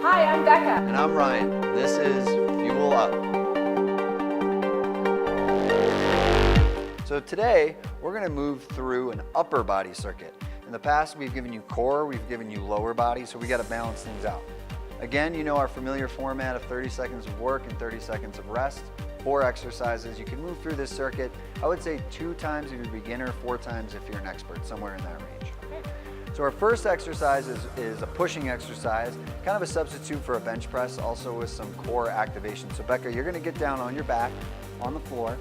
Hi, I'm Becca. And I'm Ryan. This is Fuel Up. So today, we're going to move through an upper body circuit. In the past, we've given you core, we've given you lower body, so we got to balance things out. Again, you know our familiar format of 30 seconds of work and 30 seconds of rest. 4 exercises. You can move through this circuit, I would say 2 times if you're a beginner, 4 times if you're an expert, somewhere in that range. So our first exercise is a pushing exercise, kind of a substitute for a bench press, also with some core activation. So Becca, you're going to get down on your back, on the floor.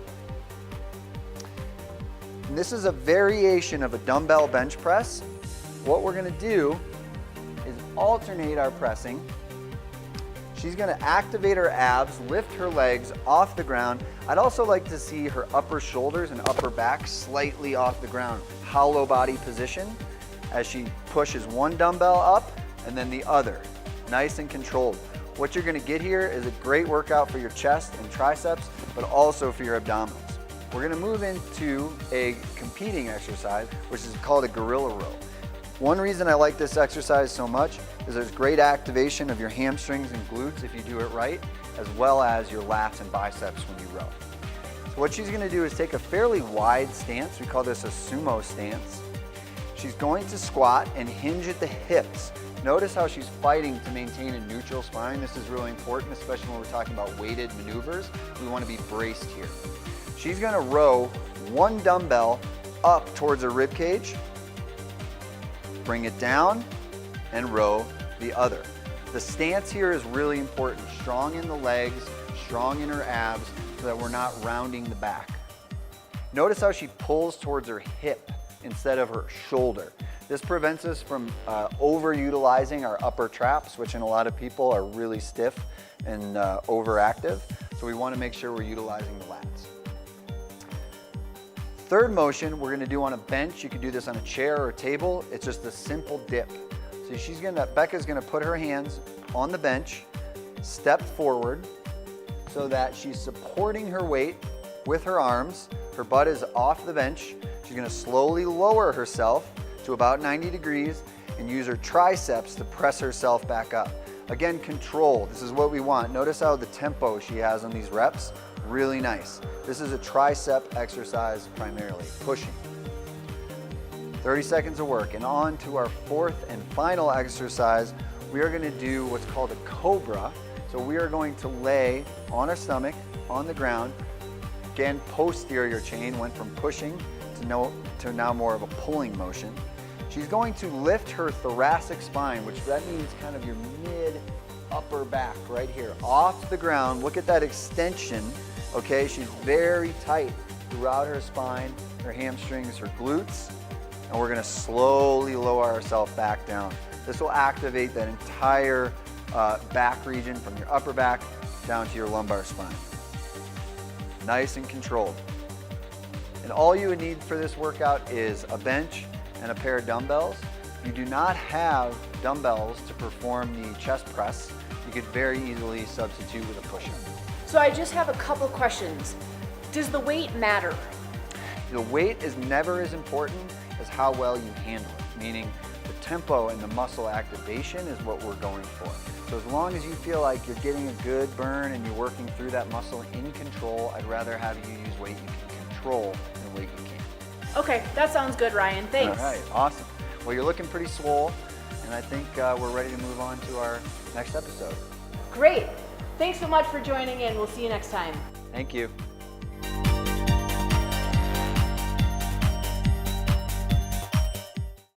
And this is a variation of a dumbbell bench press. What we're going to do is alternate our pressing. She's going to activate her abs, lift her legs off the ground. I'd also like to see her upper shoulders and upper back slightly off the ground, hollow body position, as she pushes one dumbbell up and then the other, nice and controlled. What you're going to get here is a great workout for your chest and triceps, but also for your abdominals. We're going to move into a competing exercise, which is called a gorilla row. One reason I like this exercise so much is there's great activation of your hamstrings and glutes if you do it right, as well as your lats and biceps when you row. So what she's going to do is take a fairly wide stance. We call this a sumo stance. She's going to squat and hinge at the hips. Notice how she's fighting to maintain a neutral spine. This is really important, especially when we're talking about weighted maneuvers. We want to be braced here. She's going to row one dumbbell up towards her rib cage, bring it down, and row the other. The stance here is really important. Strong in the legs, strong in her abs, so that we're not rounding the back. Notice how she pulls towards her hip instead of her shoulder. This prevents us from overutilizing our upper traps, which in a lot of people are really stiff and overactive. So we want to make sure we're utilizing the lats. Third motion we're going to do on a bench. You can do this on a chair or a table. It's just a simple dip. So Becca's going to put her hands on the bench, step forward so that she's supporting her weight with her arms. Her butt is off the bench. She's going to slowly lower herself to about 90 degrees and use her triceps to press herself back up. Again, control. This is what we want. Notice how the tempo she has on these reps, really nice. This is a tricep exercise primarily, pushing. 30 seconds of work, and on to our fourth and final exercise. We are going to do what's called a cobra. So we are going to lay on our stomach, on the ground. Again, posterior chain, went from pushing to now more of a pulling motion. She's going to lift her thoracic spine, which that means kind of your mid upper back right here, off the ground. Look at that extension, okay? She's very tight throughout her spine, her hamstrings, her glutes, and we're gonna slowly lower ourselves back down. This will activate that entire back region from your upper back down to your lumbar spine. Nice and controlled. And all you would need for this workout is a bench and a pair of dumbbells. If you do not have dumbbells to perform the chest press, you could very easily substitute with a push-up. So I just have a couple questions. Does the weight matter? The weight is never as important as how well you handle it, meaning the tempo and the muscle activation is what we're going for. So as long as you feel like you're getting a good burn and you're working through that muscle in control, I'd rather have you use weight you can control than weight you can't. Okay, that sounds good, Ryan. Thanks. All right, awesome. Well, you're looking pretty swole, and I think we're ready to move on to our next episode. Great. Thanks so much for joining in. We'll see you next time. Thank you.